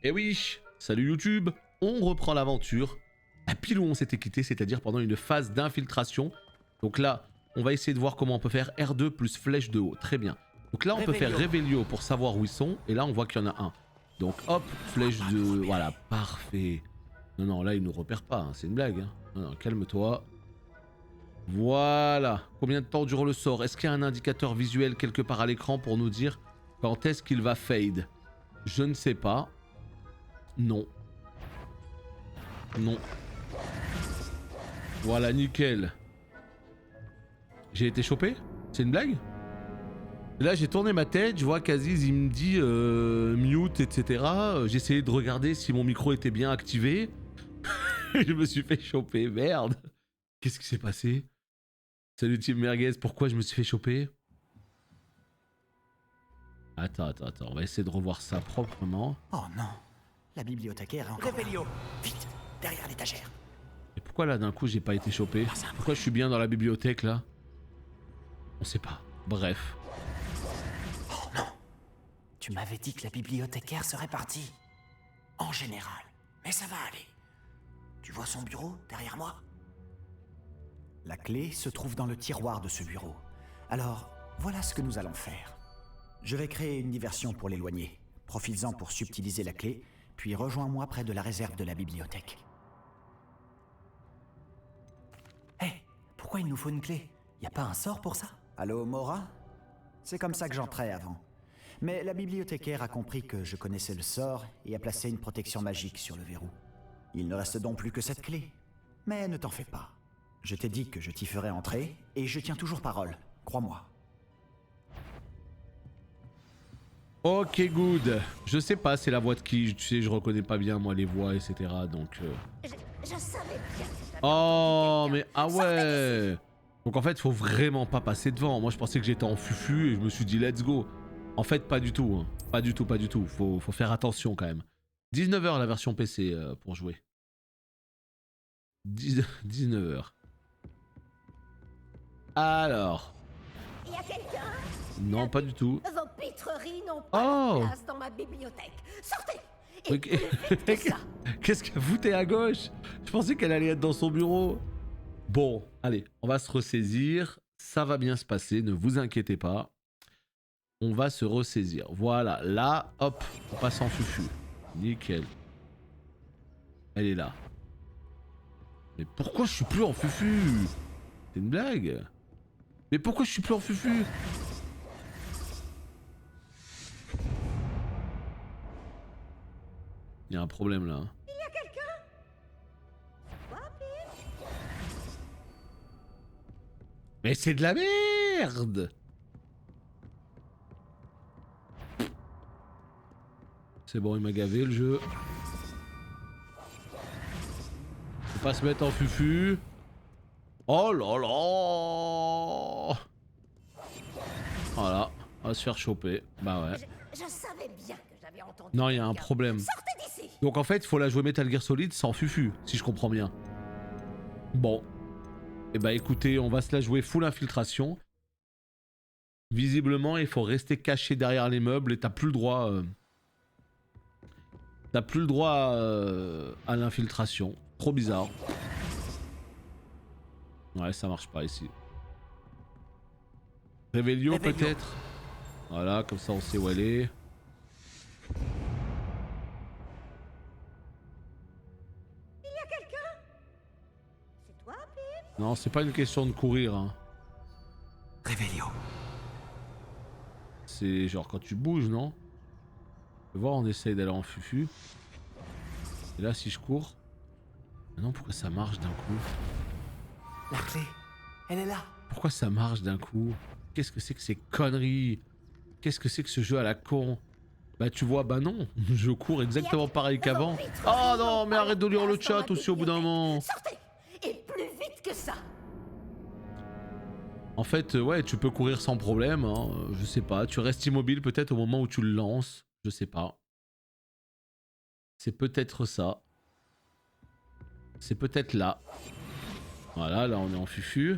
Et oui, salut YouTube, on reprend l'aventure à pile où on s'était quitté, c'est-à-dire pendant une phase d'infiltration. Donc là, on va essayer de voir comment on peut faire R2 plus flèche de haut, très bien. Donc là, on peut faire Revelio pour savoir où ils sont, et là, on voit qu'il y en a un. Donc hop, flèche de... Voilà, parfait. Non, non, là, il nous repère pas, hein, c'est une blague. Hein. Non, non, calme-toi. Voilà. Combien de temps dure le sort? Est-ce qu'il y a un indicateur visuel quelque part à l'écran pour nous dire quand est-ce qu'il va fade? Je ne sais pas. Non. Non. Voilà, nickel. J'ai été chopé? C'est une blague? Là, j'ai tourné ma tête, je vois qu'Aziz, il me dit mute, etc. J'ai essayé de regarder si mon micro était bien activé. Je me suis fait choper, merde. Qu'est-ce qui s'est passé? Salut Team Merguez, pourquoi je me suis fait choper? Attends, on va essayer de revoir ça proprement. Oh non, la bibliothécaire est encore Revelio, vite, derrière l'étagère. Et pourquoi là d'un coup j'ai pas été chopé? Pourquoi je suis bien dans la bibliothèque là? On sait pas. Bref. Oh non, tu m'avais dit que la bibliothécaire serait partie. En général, mais ça va aller. Tu vois son bureau derrière moi? La clé se trouve dans le tiroir de ce bureau. Alors, voilà ce que nous allons faire. Je vais créer une diversion pour l'éloigner. Profites-en pour subtiliser la clé, puis rejoins-moi près de la réserve de la bibliothèque. Hé, pourquoi il nous faut une clé? Y a pas un sort pour ça? Allô, Mora? C'est comme ça que j'entrais avant. Mais la bibliothécaire a compris que je connaissais le sort et a placé une protection magique sur le verrou. Il ne reste donc plus que cette clé. Mais ne t'en fais pas. Je t'ai dit que je t'y ferais entrer, et je tiens toujours parole, crois-moi. Ok, good. Je sais pas, c'est la voix de qui? Tu sais, je reconnais pas bien moi les voix, etc. Donc. Je savais bien que j'avais Oh, entendu mais quelqu'un. ah Sortez ouais. Donc en fait, faut vraiment pas passer devant. Moi, je pensais que j'étais en fufu et je me suis dit let's go. En fait, pas du tout. Hein. Pas du tout, pas du tout. Faut faire attention quand même. 19h la version PC pour jouer. 19h. Alors. Il y a quelqu'un? Non, pas du tout. Vos pitreries n'ont pas Oh. de place dans ma bibliothèque. Sortez! Et Ok. plus vite que ça. Qu'est-ce qu'elle foutait à gauche? Je pensais qu'elle allait être dans son bureau. Bon, allez, on va se ressaisir. Ça va bien se passer, ne vous inquiétez pas. On va se ressaisir. Voilà, là, hop, on passe en fufu. Nickel. Elle est là. Mais pourquoi je suis plus en fufu? C'est une blague? Mais pourquoi je suis plus en fufu? Il y a un problème là. Hein. Il y a quelqu'un? Quoi, Pip? Mais c'est de la merde! C'est bon, il m'a gavé le jeu. Faut pas se mettre en fufu. Oh là là! Voilà, on va se faire choper. Bah ouais. Je savais bien que j'avais entendu. Non, il y a un quelqu'un. problème. Sortez d'ici! Donc en fait, il faut la jouer Metal Gear Solid sans fufu, si je comprends bien. Bon. Et bah écoutez, on va se la jouer full infiltration. Visiblement, il faut rester caché derrière les meubles et t'as plus le droit... T'as plus le droit à l'infiltration. Trop bizarre. Ouais, ça marche pas ici. Revelio peut-être. Voilà, comme ça on sait où elle est. Il y a quelqu'un? C'est toi, Pip? Non, c'est pas une question de courir. Hein. Revelio. C'est genre quand tu bouges, non? Tu vois, on essaye d'aller en fufu. Et là, si je cours... Non, pourquoi ça marche d'un coup? La clé, elle est là. Pourquoi ça marche d'un coup? Qu'est-ce que c'est que ces conneries? Qu'est-ce que c'est que ce jeu à la con? Bah tu vois, bah non, je cours exactement pareil qu'avant. Oh non, mais arrête de lire le chat aussi au bout d'un moment. Sortez! Et plus vite que ça! En fait, ouais, tu peux courir sans problème, hein. Je sais pas, tu restes immobile peut-être au moment où tu le lances, je sais pas. C'est peut-être ça. C'est peut-être là. Voilà, là on est en fufu.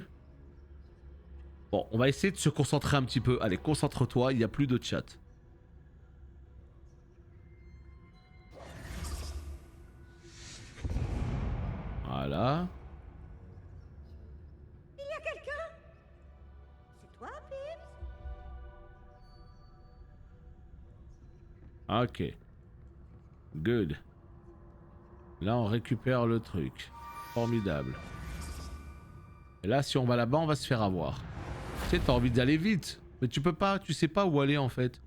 Bon, on va essayer de se concentrer un petit peu. Allez, concentre-toi, il n'y a plus de chat. Voilà. Il y a quelqu'un? C'est toi, Pibbs? Ok. Good. Là, on récupère le truc. Formidable. Et là, si on va là-bas, on va se faire avoir. Tu sais, t'as envie d'aller vite. Mais tu peux pas, tu sais pas où aller en fait.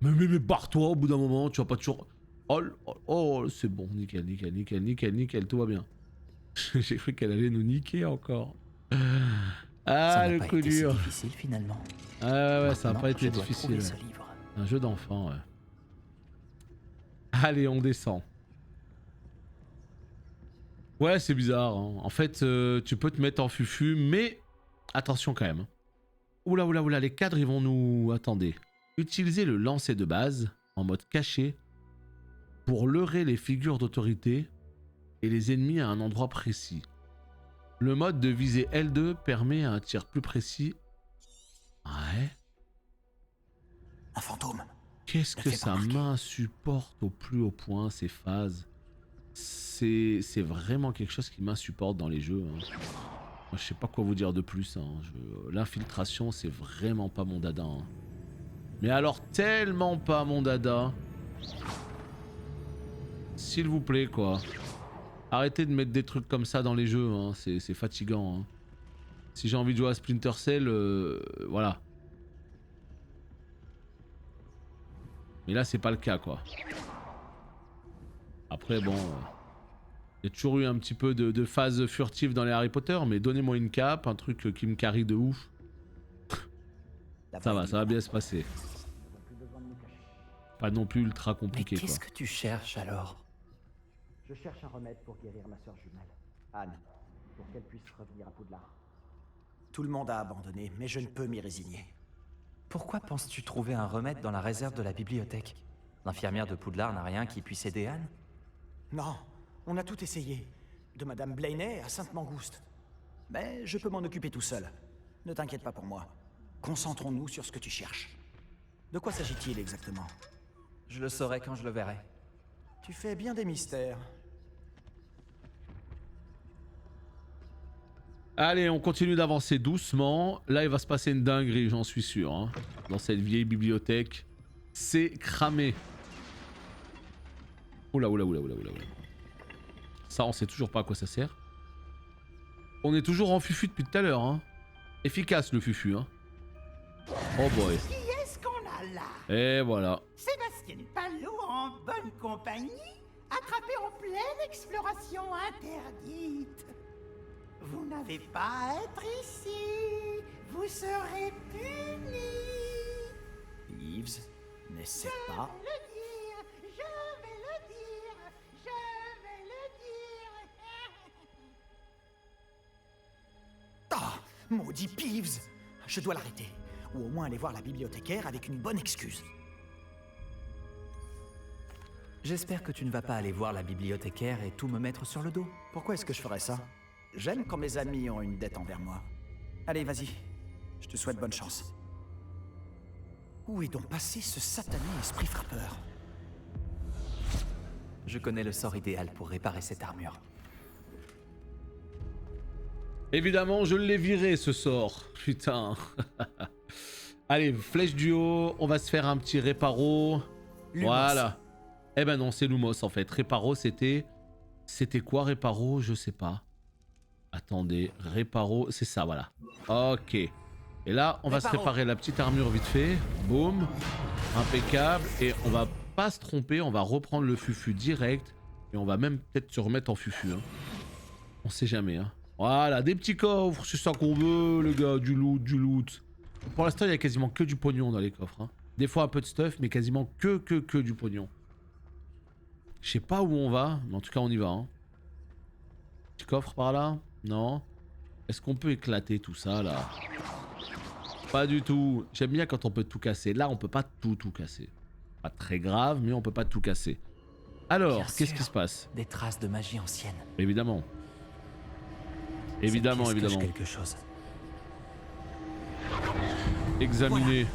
Mais barre-toi au bout d'un moment, tu vas pas toujours... Oh, c'est bon, nickel, tout va bien. J'ai cru qu'elle allait nous niquer encore. Ça Le n'a pas coup été si dur. difficile finalement. Ouais, ça a Maintenant, pas été je dois difficile. trouver ce livre. Un jeu d'enfant, ouais. Allez, on descend. Ouais, c'est bizarre. Hein. En fait, tu peux te mettre en fufu, mais attention quand même. Oula, les cadres, ils vont nous... Attendez. Utilisez le lancer de base, en mode caché, pour leurrer les figures d'autorité et les ennemis à un endroit précis. Le mode de visée L2 permet un tir plus précis. Ouais. Un fantôme. Qu'est-ce que ça m'insupporte au plus haut point, ces phases. C'est vraiment quelque chose qui m'insupporte dans les jeux. Hein. Moi, je sais pas quoi vous dire de plus. Hein. L'infiltration, c'est vraiment pas mon dada. Hein. Mais alors, tellement pas mon dada. S'il vous plaît, quoi. Arrêtez de mettre des trucs comme ça dans les jeux. Hein. C'est fatigant. Hein. Si j'ai envie de jouer à Splinter Cell, voilà. Mais là, c'est pas le cas, quoi. Après, bon... Il y a toujours eu un petit peu de phase furtive dans les Harry Potter, mais donnez-moi une cape, un truc qui me carry de ouf. Ça va bien se passer. Pas non plus ultra compliqué, Mais qu'est-ce quoi. que tu cherches alors? Je cherche un remède pour guérir ma sœur jumelle, Anne, pour qu'elle puisse revenir à Poudlard. Tout le monde a abandonné, mais je ne peux m'y résigner. Pourquoi penses-tu trouver un remède dans la réserve de la bibliothèque? L'infirmière de Poudlard n'a rien qui puisse aider Anne? Non, on a tout essayé. De Madame Blaney à Sainte-Mangouste. Mais je peux m'en occuper tout seul. Ne t'inquiète pas pour moi. Concentrons-nous sur ce que tu cherches. De quoi s'agit-il exactement? Je le saurai quand je le verrai. Tu fais bien des mystères. Allez, on continue d'avancer doucement. Là, il va se passer une dinguerie, j'en suis sûr. Hein. Dans cette vieille bibliothèque. C'est cramé. Oula. Ça, on sait toujours pas à quoi ça sert. On est toujours en fufu depuis tout à l'heure. Hein. Efficace, le fufu. Hein. Oh boy. Qui est-ce qu'on a là? Et voilà. Sébastien Palot en bonne compagnie, attrapé en pleine exploration interdite. Vous n'avez pas à être ici. Vous serez punis. Yves, n'essaie pas. Je vais le dire. Ah, maudit Peeves! Je dois l'arrêter. Ou au moins aller voir la bibliothécaire avec une bonne excuse. J'espère que tu ne vas pas aller voir la bibliothécaire et tout me mettre sur le dos. Pourquoi est-ce que je ferais ça? J'aime quand mes amis ont une dette envers moi. Allez, vas-y. Je te souhaite bonne chance. Où est donc passé ce satané esprit frappeur? Je connais le sort idéal pour réparer cette armure. Évidemment, je l'ai viré ce sort. Putain. Allez, flèche du haut. On va se faire un petit réparo. Lumos. Voilà. Eh ben non, c'est Lumos en fait. Réparo, c'était... C'était quoi Réparo? Je sais pas. Attendez, Réparo, c'est ça, voilà. Ok. Et là, on va se réparer la petite armure vite fait. Boum. Impeccable. Et on va pas se tromper, on va reprendre le fufu direct. Et on va même peut-être se remettre en fufu. Hein. On sait jamais. Hein. Voilà, des petits coffres, c'est ça qu'on veut, les gars. Du loot. Pour l'instant, il y a quasiment que du pognon dans les coffres. Hein. Des fois un peu de stuff, mais quasiment que du pognon. Je sais pas où on va, mais en tout cas, on y va. Hein. Petit coffre par là? Non. Est-ce qu'on peut éclater tout ça, là? Pas du tout. J'aime bien quand on peut tout casser. Là, on peut pas tout casser. Pas très grave, mais on peut pas tout casser. Alors, qu'est-ce qui se passe? Des traces de magie ancienne. Évidemment. Évidemment. Quelque chose. Examiner.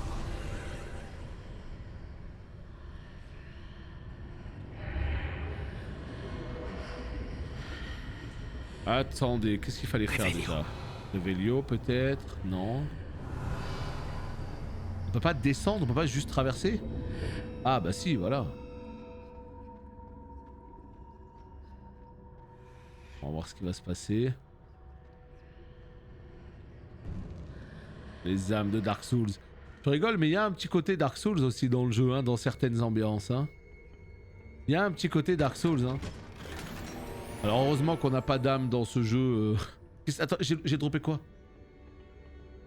Attendez, qu'est-ce qu'il fallait faire déjà? Revelio peut-être? Non. On peut pas descendre, on peut pas juste traverser? Ah bah si, voilà. On va voir ce qui va se passer. Les âmes de Dark Souls. Je rigole, mais il y a un petit côté Dark Souls aussi dans le jeu, hein, dans certaines ambiances. Hein. Il y a un petit côté Dark Souls. Hein. Alors heureusement qu'on n'a pas d'âme dans ce jeu. Attends, j'ai droppé quoi?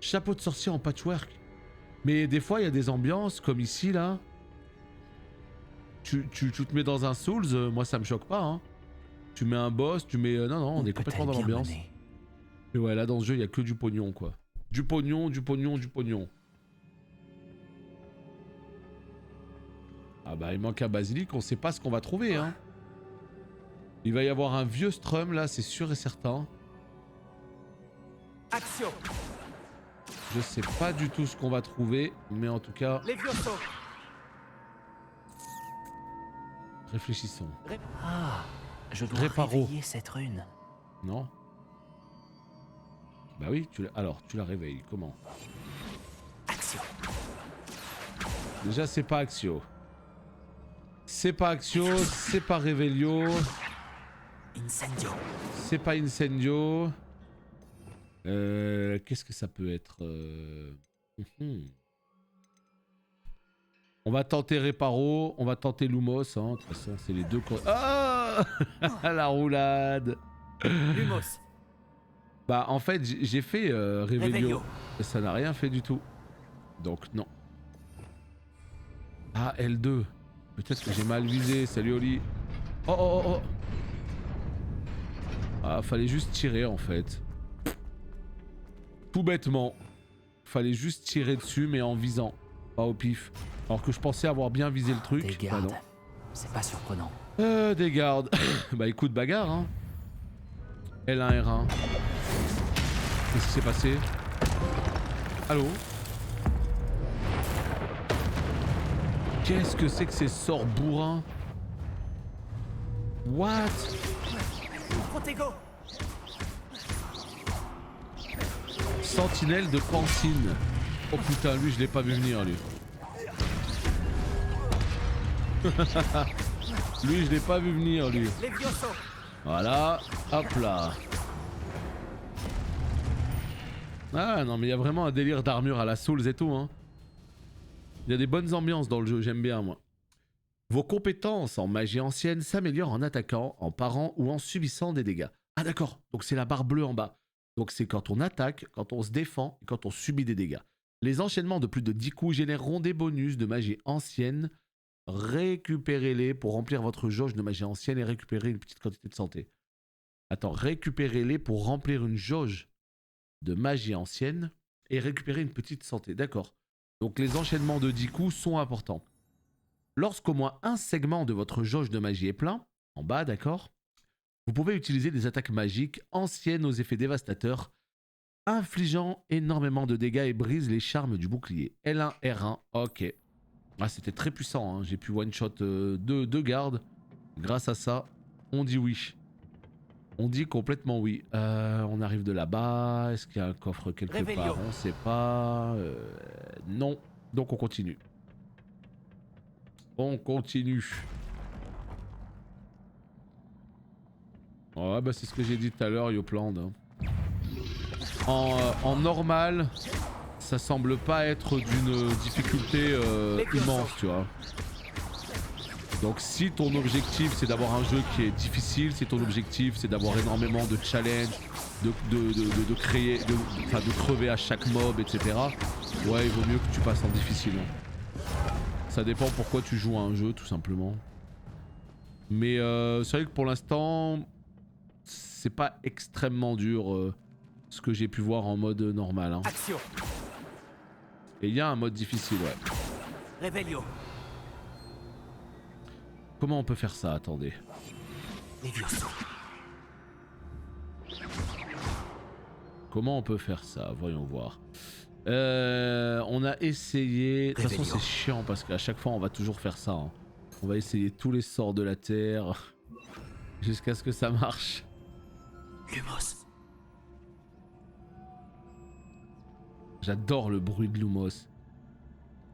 Chapeau de sorcier en patchwork. Mais des fois, il y a des ambiances comme ici, là. Tu te mets dans un Souls, moi ça me choque pas. Hein. Tu mets un boss, tu mets... non, on est complètement dans l'ambiance. Et ouais, là dans ce jeu, il y a que du pognon, quoi. Du pognon, du pognon, du pognon. Ah bah il manque un basilic, on sait pas ce qu'on va trouver hein. Il va y avoir un vieux strum là, c'est sûr et certain. Action. Je sais pas du tout ce qu'on va trouver, mais en tout cas... Levioso. Réfléchissons. Ah, je dois Réparo. réveiller cette rune. Non. Bah oui, alors tu la réveilles, comment? Action. Déjà c'est pas Axio. C'est pas Axio, c'est pas Revelio. Incendio. C'est pas Incendio. Qu'est-ce que ça peut être On va tenter Reparo, on va tenter Lumos. Hein. De toute façon, c'est les deux... Ah la roulade. Lumos. Bah en fait, j'ai fait Revelio. Et ça n'a rien fait du tout. Donc non. Ah, L2. Peut-être que j'ai mal visé. Salut Oli. Oh. Ah, fallait juste tirer en fait. Tout bêtement. Fallait juste tirer dessus mais en visant. Pas au pif. Alors que je pensais avoir bien visé le truc. Des gardes. C'est pas surprenant. Des gardes. Bah écoute, bagarre hein. L1, R1. Qu'est-ce qui s'est passé? Allô? Qu'est-ce que c'est que ces sorts bourrins? What? Protego. Sentinelle de Pancine. Oh putain, lui je l'ai pas vu venir lui. Lui je l'ai pas vu venir lui. Voilà, hop là. Ah non mais il y a vraiment un délire d'armure à la Souls et tout hein. Il y a des bonnes ambiances dans le jeu, j'aime bien moi. Vos compétences en magie ancienne s'améliorent en attaquant, en parant ou en subissant des dégâts. Ah d'accord, donc c'est la barre bleue en bas. Donc c'est quand on attaque, quand on se défend et quand on subit des dégâts. Les enchaînements de plus de 10 coups généreront des bonus de magie ancienne. Récupérez-les pour remplir votre jauge de magie ancienne et récupérer une petite quantité de santé. Attends, récupérez-les pour remplir une jauge de magie ancienne et récupérer une petite santé. D'accord. Donc les enchaînements de 10 coups sont importants. Lorsqu'au moins un segment de votre jauge de magie est plein, en bas, d'accord, vous pouvez utiliser des attaques magiques anciennes aux effets dévastateurs, infligeant énormément de dégâts et brise les charmes du bouclier. L1, R1, ok. Ah, c'était très puissant, hein. J'ai pu one-shot deux gardes. Grâce à ça, on dit oui. On dit complètement oui. On arrive de là-bas. Est-ce qu'il y a un coffre quelque part? On sait pas. Non. Donc on continue. On continue. Ouais, bah c'est ce que j'ai dit tout à l'heure, Yopland. Hein. En normal, ça semble pas être d'une difficulté immense, tu vois. Donc si ton objectif c'est d'avoir un jeu qui est difficile, si ton objectif c'est d'avoir énormément de challenges, de créer, de crever à chaque mob, etc. Ouais, il vaut mieux que tu passes en difficile. Hein. Ça dépend pourquoi tu joues à un jeu, tout simplement. Mais c'est vrai que pour l'instant, c'est pas extrêmement dur ce que j'ai pu voir en mode normal. Hein. Action. Et il y a un mode difficile, ouais. Revelio. Comment on peut faire ça? Attendez. Comment on peut faire ça? Voyons voir. On a essayé... De toute façon c'est chiant parce qu'à chaque fois on va toujours faire ça. Hein. On va essayer tous les sorts de la terre jusqu'à ce que ça marche. Lumos. J'adore le bruit de Lumos.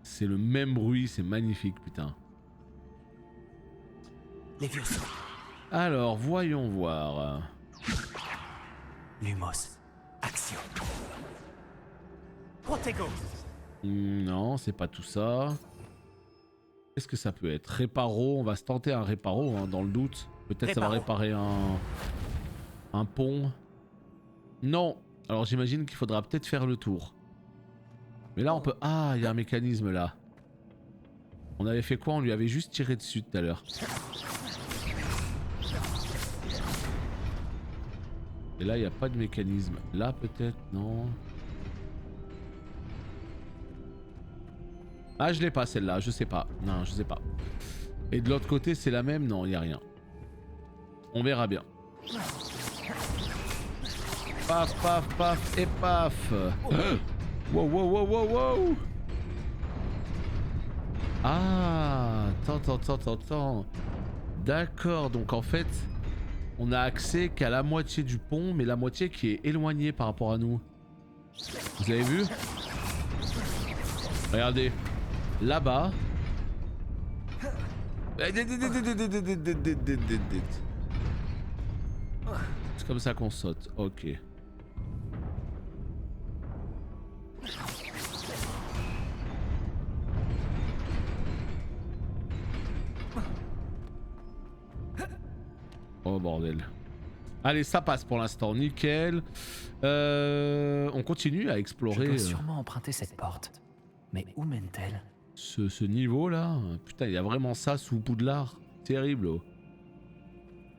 C'est le même bruit, c'est magnifique, putain. Levioso. Alors, voyons voir. Lumos. Action. Protego. Non, c'est pas tout ça. Qu'est-ce que ça peut être? Réparo, on va se tenter un réparo, hein, dans le doute. Peut-être ça va réparer un pont. Non. Alors j'imagine qu'il faudra peut-être faire le tour. Mais là on peut... Ah, il y a un mécanisme là. On avait fait quoi? On lui avait juste tiré dessus tout à l'heure. Et là il n'y a pas de mécanisme. Là peut-être, non. Ah, je l'ai pas celle-là, je sais pas. Non, je sais pas. Et de l'autre côté c'est la même? Non, il n'y a rien. On verra bien. Paf, paf, paf et paf. Wow, wow, wow, wow, wow. Ah, attends. D'accord, donc en fait, on a accès qu'à la moitié du pont, mais la moitié qui est éloignée par rapport à nous. Vous avez vu? Regardez, là-bas. C'est comme ça qu'on saute, ok. Oh bordel. Allez, ça passe pour l'instant, nickel. On continue à explorer. Je dois sûrement emprunter cette porte. Mais où mène-t-elle? Ce niveau là, putain, il y a vraiment ça sous Poudlard. Terrible. Oh.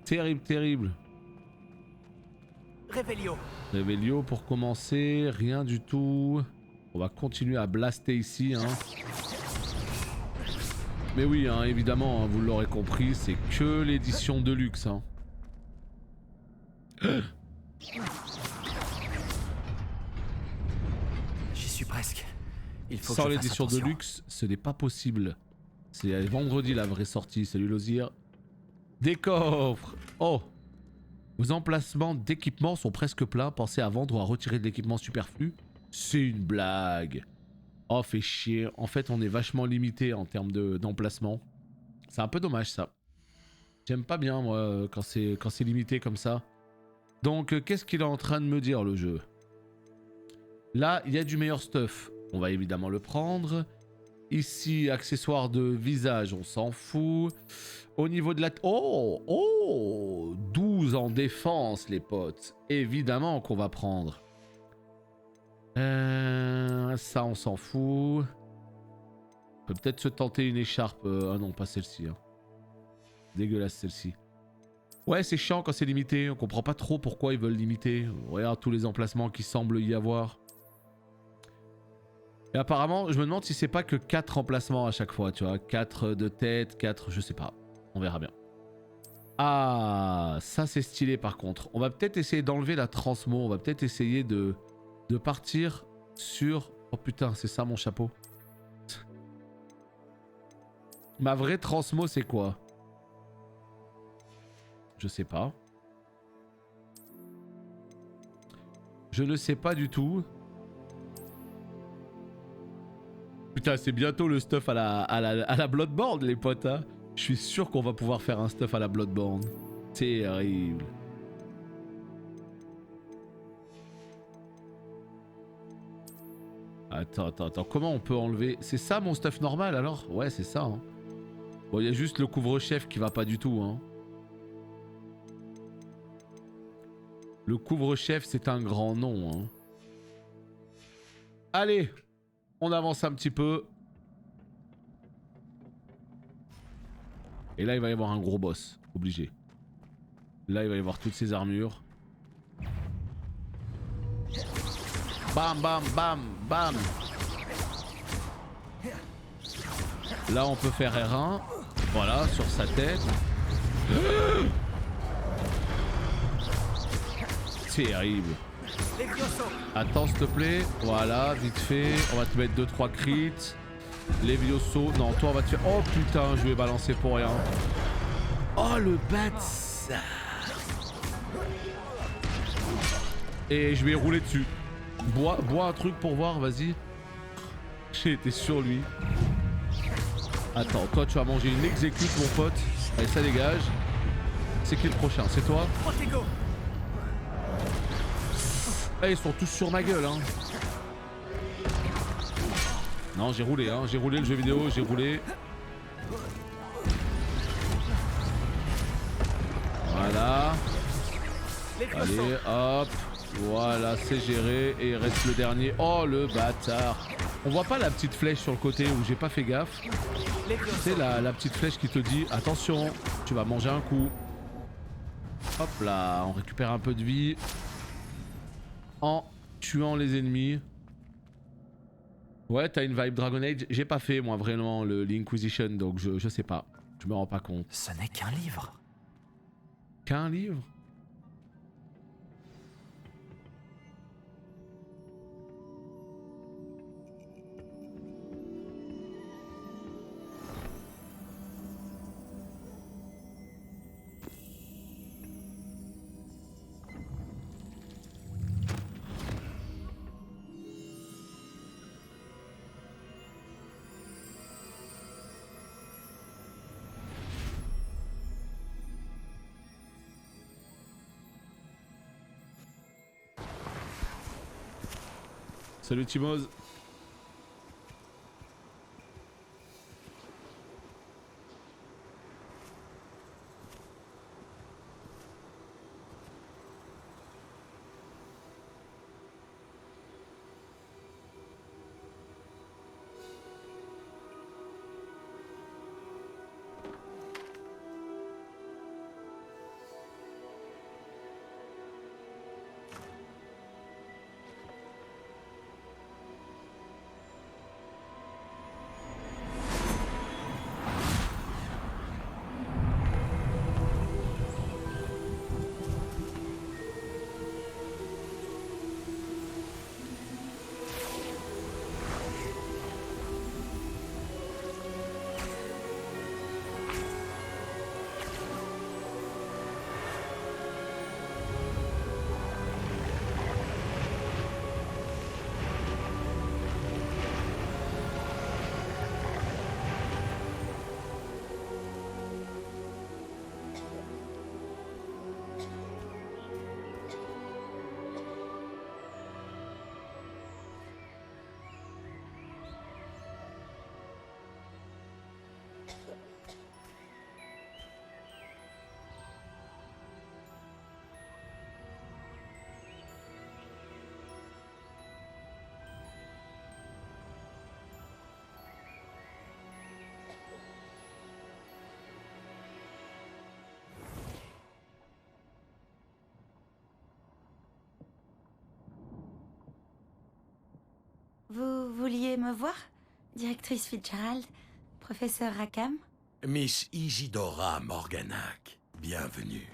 Terrible, terrible. Revelio. Revelio pour commencer, rien du tout. On va continuer à blaster ici. Hein. Mais oui, hein, évidemment, hein, vous l'aurez compris, c'est que l'édition de luxe. Hein. J'y suis presque. Il faut Sans l'édition de luxe, ce n'est pas possible. C'est vendredi la vraie sortie. Salut Lozir. Des coffres. Oh. Vos emplacements d'équipement sont presque pleins. Pensez à vendre ou à retirer de l'équipement superflu. C'est une blague. Oh, fait chier. En fait, on est vachement limité en termes d'emplacement. C'est un peu dommage ça. J'aime pas bien moi quand c'est limité comme ça. Donc qu'est-ce qu'il est en train de me dire le jeu? Là, il y a du meilleur stuff. On va évidemment le prendre. Ici, accessoires de visage, on s'en fout. Au niveau de la... Oh 12 en défense, les potes. Évidemment qu'on va prendre. Ça, on s'en fout. On peut peut-être se tenter une écharpe. Ah non, pas celle-ci. Hein. Dégueulasse, celle-ci. Ouais, c'est chiant quand c'est limité. On comprend pas trop pourquoi ils veulent limiter. Regarde tous les emplacements qui semblent y avoir. Et apparemment, je me demande si c'est pas que 4 emplacements à chaque fois, tu vois. 4 de tête, 4, je sais pas. On verra bien. Ah, ça c'est stylé par contre. On va peut-être essayer d'enlever la transmo. On va peut-être essayer de partir sur... Oh putain, c'est ça mon chapeau. Ma vraie transmo c'est quoi? Je sais pas. Je ne sais pas du tout. Putain, c'est bientôt le stuff à la Bloodborne, les potes. Hein. Je suis sûr qu'on va pouvoir faire un stuff à la Bloodborne. Terrible. Attends. Comment on peut enlever... C'est ça mon stuff normal alors? Ouais, c'est ça. Hein. Bon, il y a juste le couvre-chef qui va pas du tout. Hein. Le couvre-chef, c'est un grand nom. Hein. Allez, on avance un petit peu. Et là, il va y avoir un gros boss. Obligé. Là, il va y avoir toutes ces armures. Bam, bam, bam, bam. Là, on peut faire R1. Voilà, sur sa tête. Terrible. Attends, s'il te plaît. Voilà, vite fait. On va te mettre 2-3 crits. Levioso. Non, toi, on va te faire... Oh putain, je vais balancer pour rien. Oh, le bâtard. et je vais rouler dessus. Bois un truc pour voir, vas-y. J'ai été sur lui. Attends, toi tu vas manger une exécute mon pote. Allez, ça dégage. C'est qui le prochain? C'est toi? Ah, ils sont tous sur ma gueule hein. Non, j'ai roulé le jeu vidéo, j'ai roulé. Voilà. Allez, hop. Voilà, c'est géré. Et il reste le dernier. Oh, le bâtard. On voit pas la petite flèche sur le côté où j'ai pas fait gaffe. C'est la petite flèche qui te dit attention, tu vas manger un coup. Hop là, on récupère un peu de vie en tuant les ennemis. Ouais, t'as une vibe Dragon Age. J'ai pas fait moi vraiment l'Inquisition, donc je sais pas. Je me rends pas compte. Ce n'est qu'un livre. Qu'un livre? Salut Timoz. Vous vouliez me voir? Directrice Fitzgerald, professeur Rackham? Miss Isidora Morganac, bienvenue.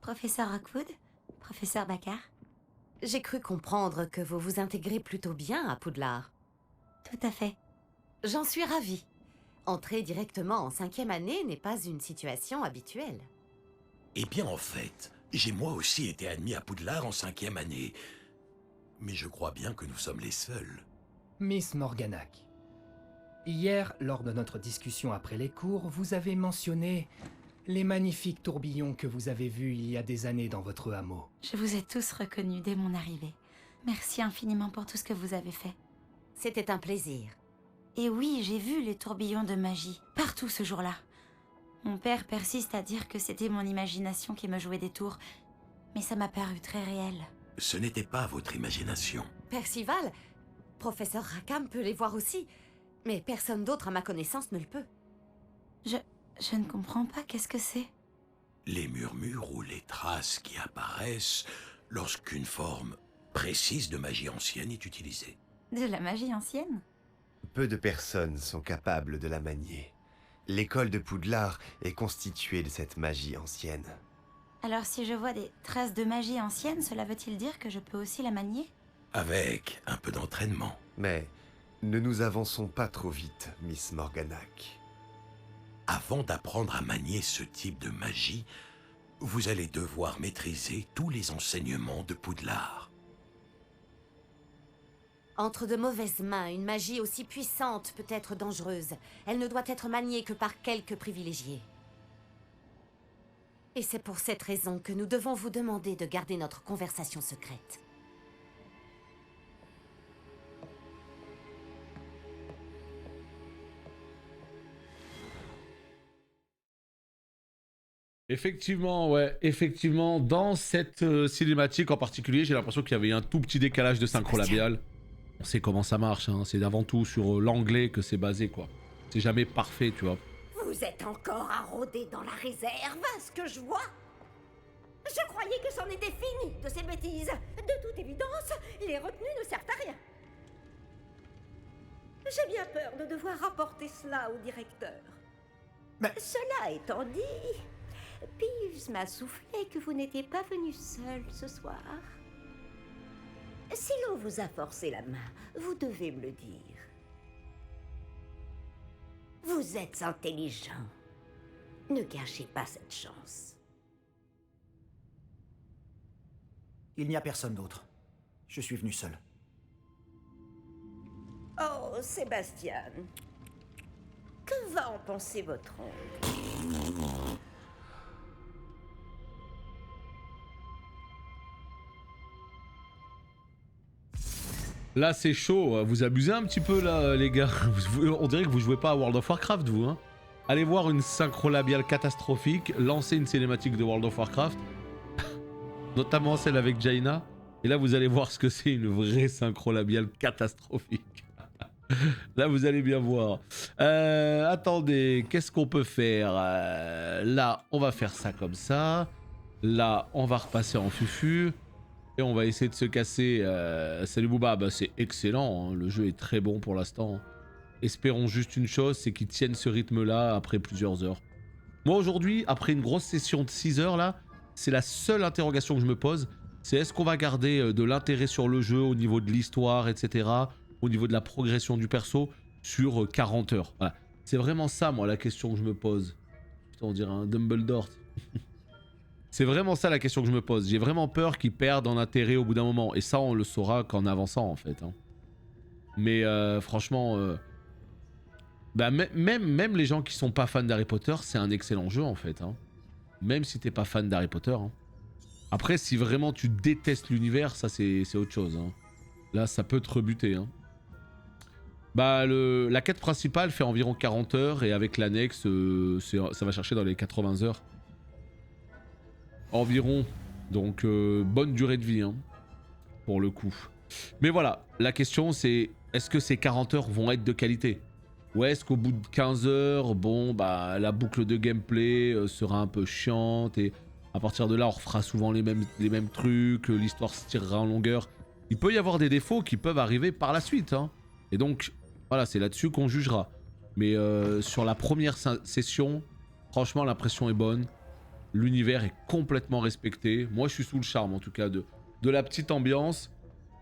Professeur Rockwood? Professeur Baccar? J'ai cru comprendre que vous vous intégrez plutôt bien à Poudlard. Tout à fait. J'en suis ravie. Entrer directement en 5e année n'est pas une situation habituelle. Eh bien, en fait, j'ai moi aussi été admis à Poudlard en 5e année. Mais je crois bien que nous sommes les seuls. Miss Morganac, hier, lors de notre discussion après les cours, vous avez mentionné les magnifiques tourbillons que vous avez vus il y a des années dans votre hameau. Je vous ai tous reconnus dès mon arrivée. Merci infiniment pour tout ce que vous avez fait. C'était un plaisir. Et oui, j'ai vu les tourbillons de magie, partout ce jour-là. Mon père persiste à dire que c'était mon imagination qui me jouait des tours, mais ça m'a paru très réel. Ce n'était pas votre imagination. Percival, professeur Rackham peut les voir aussi, mais personne d'autre à ma connaissance ne le peut. Je ne comprends pas, qu'est-ce que c'est? Les murmures ou les traces qui apparaissent lorsqu'une forme précise de magie ancienne est utilisée. De la magie ancienne? Peu de personnes sont capables de la manier. L'école de Poudlard est constituée de cette magie ancienne. Alors si je vois des traces de magie ancienne, cela veut-il dire que je peux aussi la manier? Avec un peu d'entraînement. Mais ne nous avançons pas trop vite, Miss Morganac. Avant d'apprendre à manier ce type de magie, vous allez devoir maîtriser tous les enseignements de Poudlard. Entre de mauvaises mains, une magie aussi puissante peut être dangereuse. Elle ne doit être maniée que par quelques privilégiés. Et c'est pour cette raison que nous devons vous demander de garder notre conversation secrète. Effectivement, ouais, effectivement, dans cette cinématique en particulier, j'ai l'impression qu'il y avait un tout petit décalage de synchro labial. On sait comment ça marche, hein. C'est avant tout sur l'anglais que c'est basé, quoi. C'est jamais parfait, tu vois. Vous êtes encore à rôder dans la réserve, à ce que je vois. Je croyais que c'en était fini de ces bêtises. De toute évidence, les retenues ne servent à rien. J'ai bien peur de devoir rapporter cela au directeur. Mais... Cela étant dit, Peeves m'a soufflé que vous n'étiez pas venu seul ce soir. Si l'on vous a forcé la main, vous devez me le dire. Vous êtes intelligent. Ne gâchez pas cette chance. Il n'y a personne d'autre. Je suis venu seul. Oh, Sébastien. Que va en penser votre oncle? Là, c'est chaud. Vous abusez un petit peu, là, les gars. On dirait que vous jouez pas à World of Warcraft, vous, hein. Allez voir une synchro labiale catastrophique, lancez une cinématique de World of Warcraft, notamment celle avec Jaina, et là, vous allez voir ce que c'est une vraie synchro labiale catastrophique. Là, vous allez bien voir. Attendez, qu'est-ce qu'on peut faire? Là, on va faire ça comme ça. Là, on va repasser en fufu. Et on va essayer de se casser. Salut Booba, bah, c'est excellent, hein. Le jeu est très bon pour l'instant. Espérons juste une chose, c'est qu'ils tiennent ce rythme-là après plusieurs heures. Moi aujourd'hui, après une grosse session de 6 heures là, c'est la seule interrogation que je me pose. C'est est-ce qu'on va garder de l'intérêt sur le jeu au niveau de l'histoire, etc. Au niveau de la progression du perso sur 40 heures. Voilà. C'est vraiment ça, moi, la question que je me pose. Putain, on dirait un Dumbledore. C'est vraiment ça la question que je me pose. J'ai vraiment peur qu'ils perdent en intérêt au bout d'un moment. Et ça, on le saura qu'en avançant, en fait. Hein. Mais franchement... bah, même les gens qui sont pas fans d'Harry Potter, c'est un excellent jeu, en fait. Hein. Même si t'es pas fan d'Harry Potter. Hein. Après, si vraiment tu détestes l'univers, ça, c'est autre chose. Hein. Là, ça peut te rebuter. Hein. Bah, la quête principale fait environ 40 heures. Et avec l'annexe, ça va chercher dans les 80 heures. Environ, donc bonne durée de vie, hein, pour le coup. Mais voilà, la question c'est, est-ce que ces 40 heures vont être de qualité? Ou est-ce qu'au bout de 15 heures, bon, bah, la boucle de gameplay sera un peu chiante, et à partir de là, on refera souvent les mêmes trucs, l'histoire se tirera en longueur. Il peut y avoir des défauts qui peuvent arriver par la suite, hein. Et donc, voilà, c'est là-dessus qu'on jugera. Mais sur la première session, franchement, l'impression est bonne. L'univers est complètement respecté. Moi, je suis sous le charme, en tout cas, de la petite ambiance.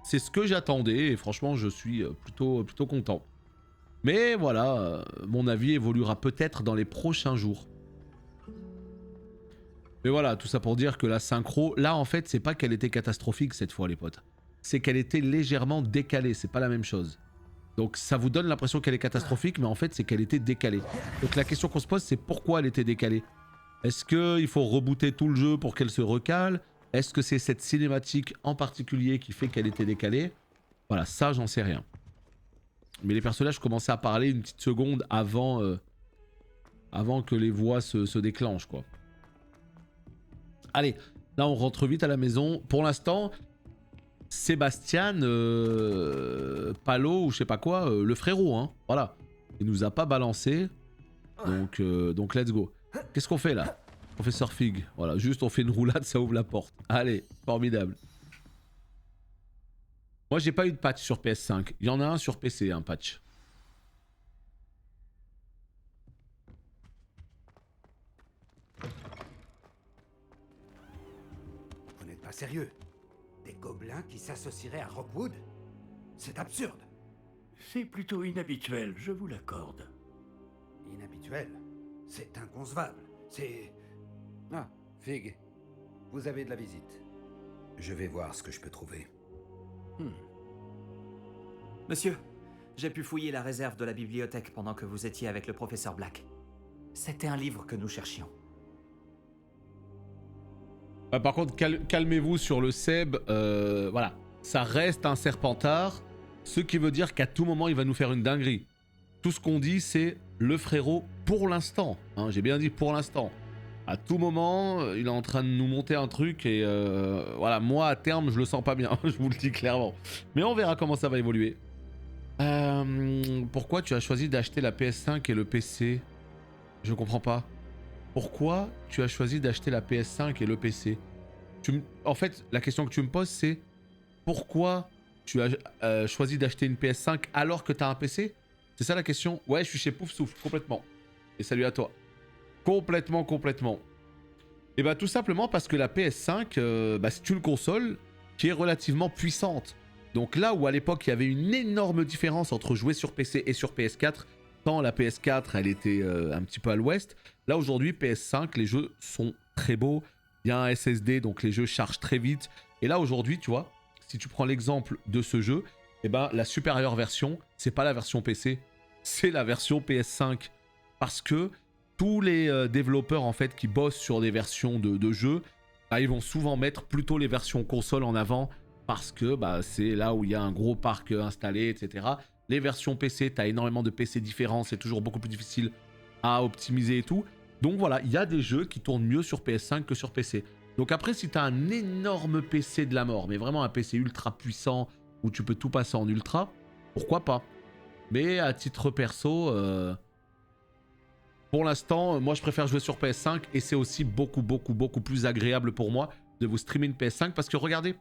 C'est ce que j'attendais, et franchement, je suis plutôt content. Mais voilà, mon avis évoluera peut-être dans les prochains jours. Mais voilà, tout ça pour dire que la synchro... Là, en fait, c'est pas qu'elle était catastrophique cette fois, les potes. C'est qu'elle était légèrement décalée, c'est pas la même chose. Donc ça vous donne l'impression qu'elle est catastrophique, mais en fait, c'est qu'elle était décalée. Donc la question qu'on se pose, c'est pourquoi elle était décalée? Est-ce qu'il faut rebooter tout le jeu pour qu'elle se recale? Est-ce que c'est cette cinématique en particulier qui fait qu'elle était décalée? Voilà, ça j'en sais rien. Mais les personnages commençaient à parler une petite seconde avant, avant que les voix se déclenchent, quoi. Allez, là on rentre vite à la maison. Pour l'instant, Sébastien, Palo ou je sais pas quoi, le frérot, hein, voilà. Il nous a pas balancé. Donc let's go. Qu'est-ce qu'on fait là? Professeur Fig. Voilà, juste on fait une roulade, ça ouvre la porte. Allez, formidable. Moi j'ai pas eu de patch sur PS5. Il y en a un sur PC, un patch. Vous n'êtes pas sérieux? Des gobelins qui s'associeraient à Rockwood? C'est absurde. C'est plutôt inhabituel, je vous l'accorde. Inhabituel? C'est inconcevable. C'est... Ah, Fig, Vous avez de la visite. Je vais voir ce que je peux trouver. Monsieur, j'ai pu fouiller la réserve de la bibliothèque pendant que vous étiez avec le professeur Black. C'était un livre que nous cherchions. Par contre, calmez-vous sur le Seb. Voilà, ça reste un Serpentard, ce qui veut dire qu'à tout moment, il va nous faire une dinguerie. Tout ce qu'on dit, c'est le frérot pour l'instant. Hein, j'ai bien dit pour l'instant. À tout moment, il est en train de nous monter un truc et voilà, moi à terme, je le sens pas bien, je vous le dis clairement. Mais on verra comment ça va évoluer. Pourquoi tu as choisi d'acheter la PS5 et le PC? Je comprends pas. Pourquoi tu as choisi d'acheter la PS5 et le PC? En fait, la question que tu me poses, c'est pourquoi tu as choisi d'acheter une PS5 alors que tu as un PC? C'est ça la question? Ouais, je suis chez Pouf Souffle, complètement. Et salut à toi. Complètement. Et bah tout simplement parce que la PS5, c'est une console qui est relativement puissante. Donc là où à l'époque il y avait une énorme différence entre jouer sur PC et sur PS4, tant la PS4 elle était un petit peu à l'ouest, là aujourd'hui PS5 les jeux sont très beaux, il y a un SSD donc les jeux chargent très vite. Et là aujourd'hui tu vois, si tu prends l'exemple de ce jeu, et ben la supérieure version c'est pas la version PC, c'est la version PS5. Parce que tous les développeurs en fait qui bossent sur des versions de jeux, bah, ils vont souvent mettre plutôt les versions console en avant parce que bah, c'est là où il y a un gros parc installé, etc. Les versions PC, tu as énormément de PC différents, c'est toujours beaucoup plus difficile à optimiser et tout. Donc voilà, il y a des jeux qui tournent mieux sur PS5 que sur PC. Donc après, si tu as un énorme PC de la mort, mais vraiment un PC ultra puissant où tu peux tout passer en ultra, pourquoi pas? Mais à titre perso... Pour l'instant, moi je préfère jouer sur PS5 et c'est aussi beaucoup plus agréable pour moi de vous streamer une PS5 parce que regardez, vous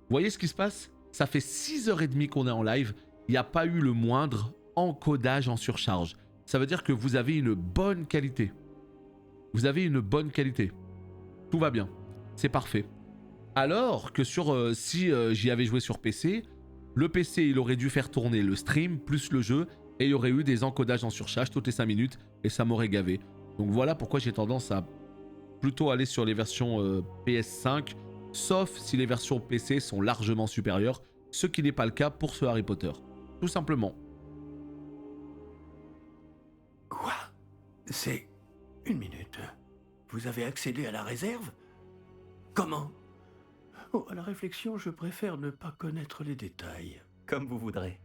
voyez ce qui se passe? Ça fait 6h30 qu'on est en live, il n'y a pas eu le moindre encodage en surcharge. Ça veut dire que vous avez une bonne qualité. Vous avez une bonne qualité. Tout va bien, c'est parfait. Alors que si j'y avais joué sur PC, le PC il aurait dû faire tourner le stream plus le jeu. Et il y aurait eu des encodages en surcharge toutes les 5 minutes et ça m'aurait gavé. Donc voilà pourquoi j'ai tendance à plutôt aller sur les versions PS5, sauf si les versions PC sont largement supérieures, ce qui n'est pas le cas pour ce Harry Potter. Tout simplement. Quoi? C'est... Une minute. Vous avez accédé à la réserve? Comment? Oh, à la réflexion, je préfère ne pas connaître les détails. Comme vous voudrez.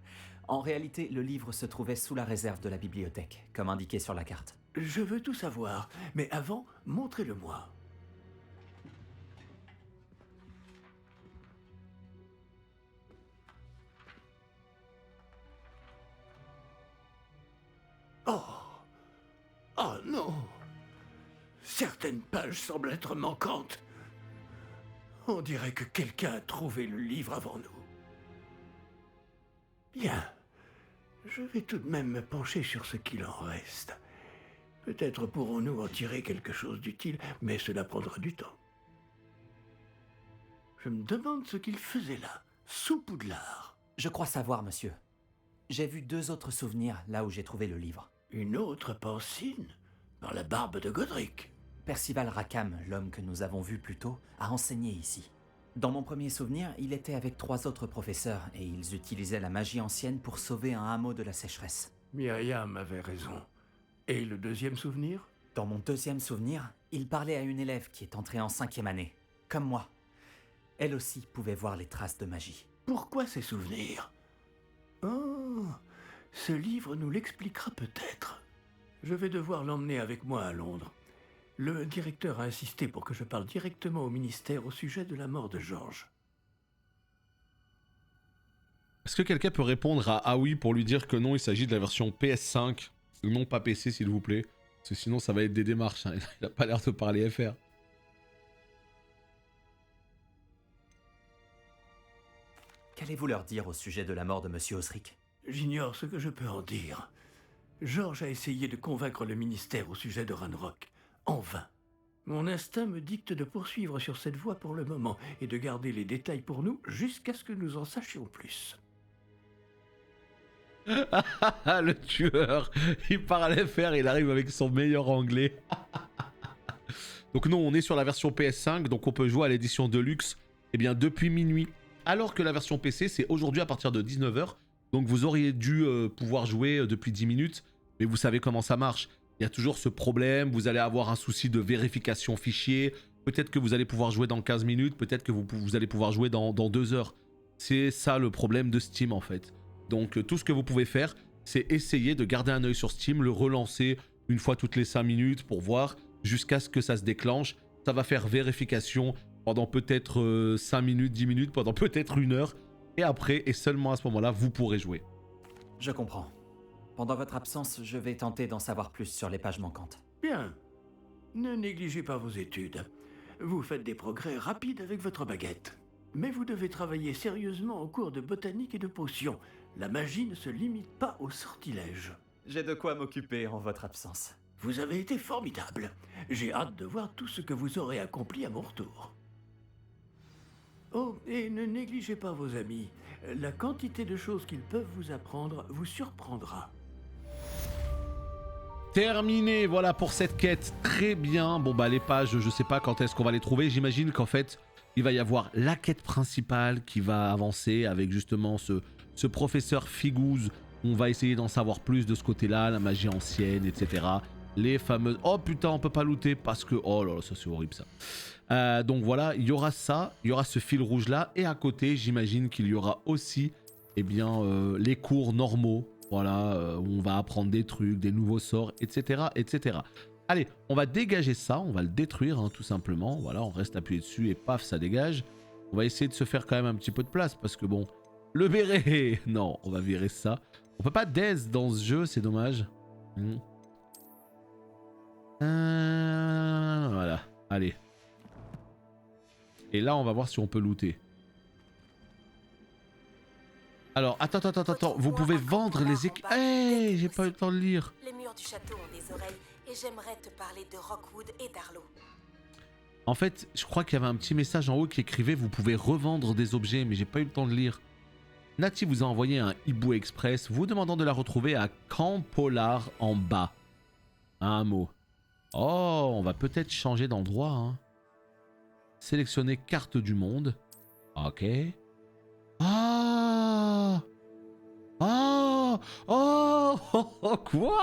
En réalité, le livre se trouvait sous la réserve de la bibliothèque, comme indiqué sur la carte. Je veux tout savoir, mais avant, montrez-le-moi. Oh! Oh non! Certaines pages semblent être manquantes. On dirait que quelqu'un a trouvé le livre avant nous. Bien. Je vais tout de même me pencher sur ce qu'il en reste. Peut-être pourrons-nous en tirer quelque chose d'utile, mais cela prendra du temps. Je me demande ce qu'il faisait là, sous Poudlard. Je crois savoir, monsieur. J'ai vu 2 autres souvenirs là où j'ai trouvé le livre. Une autre Pancine? Par la barbe de Godric? Percival Rackham, l'homme que nous avons vu plus tôt, a enseigné ici. Dans mon premier souvenir, il était avec 3 autres professeurs et ils utilisaient la magie ancienne pour sauver un hameau de la sécheresse. Myriam avait raison. Et le deuxième souvenir? Dans mon deuxième souvenir, il parlait à une élève qui est entrée en 5e année, comme moi. Elle aussi pouvait voir les traces de magie. Pourquoi ces souvenirs? Oh, ce livre nous l'expliquera peut-être. Je vais devoir l'emmener avec moi à Londres. Le directeur a insisté pour que je parle directement au ministère au sujet de la mort de Georges. Est-ce que quelqu'un peut répondre à Ah oui pour lui dire que non, il s'agit de la version PS5, non pas PC s'il vous plaît? Parce que sinon ça va être des démarches, hein. Il a pas l'air de parler FR. Qu'allez-vous leur dire au sujet de la mort de Monsieur Osric? J'ignore ce que je peux en dire. Georges a essayé de convaincre le ministère au sujet de Ranrock. En vain. Mon instinct me dicte de poursuivre sur cette voie pour le moment et de garder les détails pour nous jusqu'à ce que nous en sachions plus. Le tueur, il parle FR, il arrive avec son meilleur anglais. Donc non, on est sur la version PS5, donc on peut jouer à l'édition Deluxe eh bien, depuis minuit. Alors que la version PC, c'est aujourd'hui à partir de 19 h. Donc vous auriez dû pouvoir jouer depuis 10 minutes, mais vous savez comment ça marche. Il y a toujours ce problème, vous allez avoir un souci de vérification fichier, peut-être que vous allez pouvoir jouer dans 15 minutes, peut-être que vous allez pouvoir jouer dans 2 heures. C'est ça le problème de Steam en fait. Donc tout ce que vous pouvez faire, c'est essayer de garder un œil sur Steam, le relancer une fois toutes les 5 minutes pour voir jusqu'à ce que ça se déclenche. Ça va faire vérification pendant peut-être 5 minutes, 10 minutes, pendant peut-être 1 heure. Et après, et seulement à ce moment-là, vous pourrez jouer. Je comprends. Pendant votre absence, je vais tenter d'en savoir plus sur les pages manquantes. Bien. Ne négligez pas vos études. Vous faites des progrès rapides avec votre baguette. Mais vous devez travailler sérieusement au cours de botanique et de potions. La magie ne se limite pas au sortilège. J'ai de quoi m'occuper en votre absence. Vous avez été formidable. J'ai hâte de voir tout ce que vous aurez accompli à mon retour. Oh, et ne négligez pas vos amis. La quantité de choses qu'ils peuvent vous apprendre vous surprendra. Terminé, voilà pour cette quête. Très bien. Bon bah les pages, je sais pas quand est-ce qu'on va les trouver. J'imagine qu'en fait, il va y avoir la quête principale qui va avancer avec justement ce professeur Figouze. On va essayer d'en savoir plus de ce côté-là, la magie ancienne, etc. Les fameuses... Oh putain, on peut pas looter parce que... Oh là là, ça c'est horrible ça. Donc voilà, il y aura ça, il y aura ce fil rouge là, et à côté, j'imagine qu'il y aura aussi, eh bien, les cours normaux, voilà, où on va apprendre des trucs, des nouveaux sorts, etc., etc. Allez, on va dégager ça, on va le détruire, hein, tout simplement. Voilà, on reste appuyé dessus et paf, ça dégage. On va essayer de se faire quand même un petit peu de place parce que bon, le béret, non, on va virer ça. On peut pas death dans ce jeu, c'est dommage. Voilà, allez. Et là, on va voir si on peut looter. Alors, attends. Vous pouvez vendre les équipes. Hey, j'ai pas eu le temps de lire. Les murs du château ont des oreilles et j'aimerais te parler de Rockwood et d'Arlo. En fait, je crois qu'il y avait un petit message en haut qui écrivait vous pouvez revendre des objets, mais j'ai pas eu le temps de lire. Nati vous a envoyé un hibou express vous demandant de la retrouver à Camp Polar en bas. Un mot. Oh, on va peut-être changer d'endroit, hein. Sélectionner carte du monde. Ok. Ah! Oh! Oh! Oh! Quoi?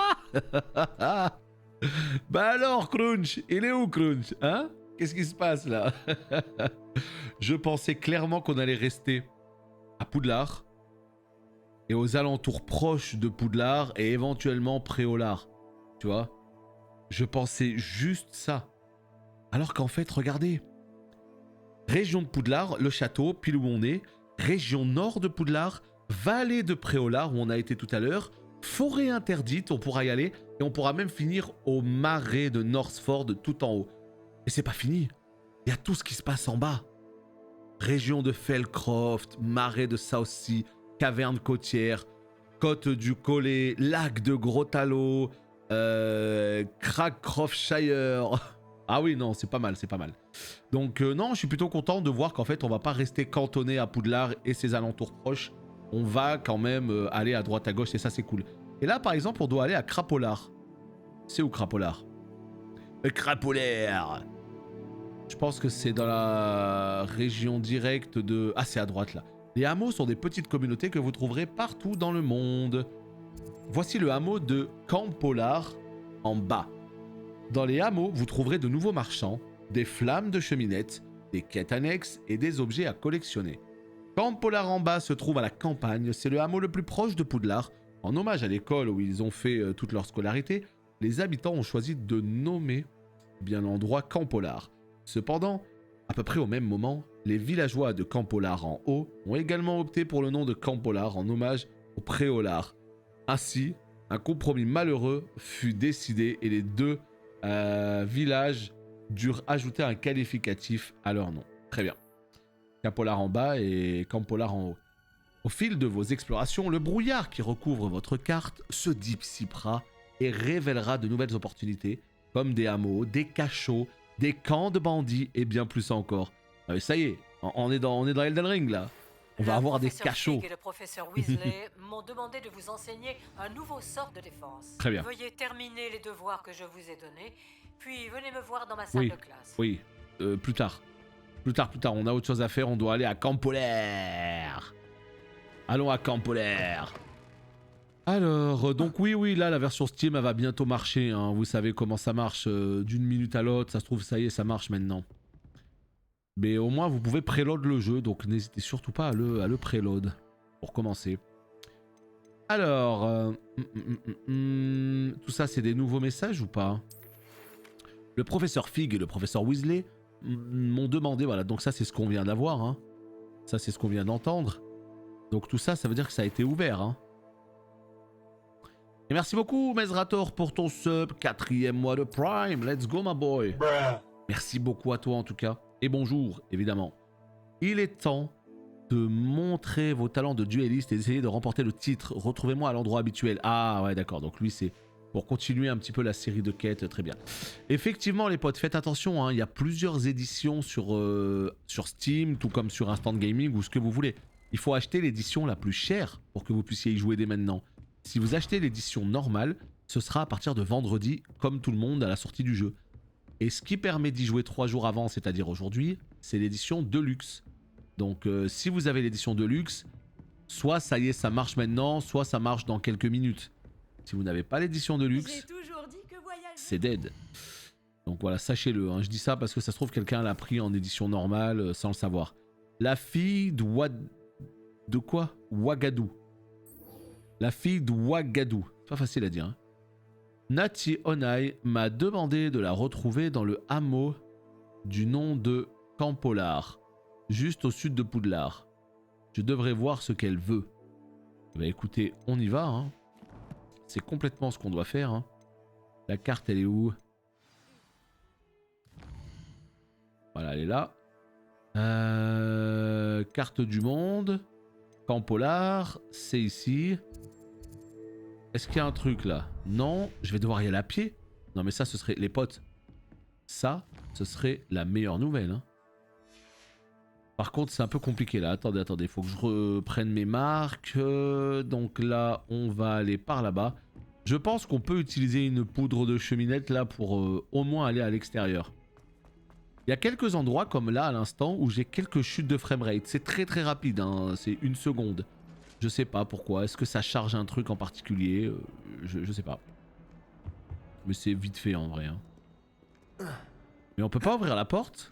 Bah alors, Crunch, il est où, Crunch? Hein? Qu'est-ce qui se passe là? Je pensais clairement qu'on allait rester à Poudlard et aux alentours proches de Poudlard et éventuellement Préolard. Tu vois? Je pensais juste ça. Alors qu'en fait, regardez. Région de Poudlard, le château, pile où on est. Région nord de Poudlard, vallée de Préolard où on a été tout à l'heure. Forêt interdite, on pourra y aller. Et on pourra même finir au marais de Northford tout en haut. Et c'est pas fini. Il y a tout ce qui se passe en bas. Région de Fellcroft, marais de Southsea, caverne côtière, côte du Collet, lac de Grotalo, Crackcroftshire. Ah oui, non, c'est pas mal, c'est pas mal. Donc non, je suis plutôt content de voir qu'en fait, on va pas rester cantonné à Poudlard et ses alentours proches. On va quand même aller à droite à gauche et ça, c'est cool. Et là, par exemple, on doit aller à Crapolar. C'est où Crapolar? Crapolar. Je pense que c'est dans la région directe de... Ah, c'est à droite là. Les hameaux sont des petites communautés que vous trouverez partout dans le monde. Voici le hameau de Camp Polar en bas. Dans les hameaux, vous trouverez de nouveaux marchands, des flammes de cheminette, des quêtes annexes et des objets à collectionner. Camp Polar en bas se trouve à la campagne, c'est le hameau le plus proche de Poudlard. En hommage à l'école où ils ont fait toute leur scolarité, les habitants ont choisi de nommer bien l'endroit Camp Polar. Cependant, à peu près au même moment, les villageois de Camp Polar en haut ont également opté pour le nom de Camp Polar en hommage au Préolard. Ainsi, un compromis malheureux fut décidé et les deux villages durent ajouter un qualificatif à leur nom. Très bien. Camp Polar en bas et Camp Polar en haut. Au fil de vos explorations, le brouillard qui recouvre votre carte se dissipera et révélera de nouvelles opportunités, comme des hameaux, des cachots, des camps de bandits et bien plus encore. Ça y est, on est dans Elden Ring là. On va avoir des cachots. Et le professeur Weasley m'ont demandé de vous enseigner un nouveau sort de défense. Très bien. Veuillez terminer les devoirs que je vous ai donnés, puis venez me voir dans ma salle de classe. Oui, plus tard. Plus tard, on a autre chose à faire, on doit aller à Camp Polaire. Allons à Camp Polaire. Alors, donc oui, là, la version Steam, elle va bientôt marcher. Hein. Vous savez comment ça marche d'une minute à l'autre. Ça se trouve, ça y est, ça marche maintenant. Mais au moins, vous pouvez préload le jeu. Donc, n'hésitez surtout pas à le préload. Pour commencer. Alors, tout ça, c'est des nouveaux messages ou pas? Le professeur Fig et le professeur Weasley m'ont demandé, voilà, donc ça, c'est ce qu'on vient d'avoir. Hein. Ça, c'est ce qu'on vient d'entendre. Donc, tout ça, ça veut dire que ça a été ouvert. Hein. Et merci beaucoup, Mezrator, pour ton sub. 4e mois de Prime. Let's go, my boy. Merci beaucoup à toi, en tout cas. Et bonjour, évidemment. Il est temps de montrer vos talents de duelliste et d'essayer de remporter le titre. Retrouvez-moi à l'endroit habituel. Ah, ouais, d'accord. Donc, lui, c'est pour continuer un petit peu la série de quêtes. Très bien. Effectivement, les potes, faites attention. Hein, il y a plusieurs éditions sur Steam, tout comme sur Instant Gaming ou ce que vous voulez. Il faut acheter l'édition la plus chère pour que vous puissiez y jouer dès maintenant. Si vous achetez l'édition normale, ce sera à partir de vendredi, comme tout le monde, à la sortie du jeu. Et ce qui permet d'y jouer 3 jours avant, c'est-à-dire aujourd'hui, c'est l'édition Deluxe. Donc si vous avez l'édition Deluxe, soit ça y est, ça marche maintenant, soit ça marche dans quelques minutes. Si vous n'avez pas l'édition Deluxe, c'est dead. Donc voilà, sachez-le. Hein. Je dis ça parce que ça se trouve, quelqu'un l'a pris en édition normale sans le savoir. La fille de quoi? Ouagadou. La fille de Ouagadou. C'est pas facile à dire. Hein. Nati Onai m'a demandé de la retrouver dans le hameau du nom de Camp Polar, juste au sud de Poudlard. Je devrais voir ce qu'elle veut. Bah écoutez, on y va. Hein. C'est complètement ce qu'on doit faire. Hein. La carte, elle est où? Voilà, elle est là. Carte du monde. Camp Polar, c'est ici. Est-ce qu'il y a un truc là? Non, je vais devoir y aller à pied. Non mais ça, ce serait... Les potes, ça, ce serait la meilleure nouvelle. Hein. Par contre, c'est un peu compliqué là. Attendez, il faut que je reprenne mes marques. Donc là, on va aller par là-bas. Je pense qu'on peut utiliser une poudre de cheminette là pour au moins aller à l'extérieur. Il y a quelques endroits comme là à l'instant où j'ai quelques chutes de framerate. C'est très très rapide, hein. C'est 1 seconde. Je sais pas pourquoi. Est-ce que ça charge un truc en particulier? Je sais pas. Mais c'est vite fait en vrai. Hein. Mais on peut pas ouvrir la porte?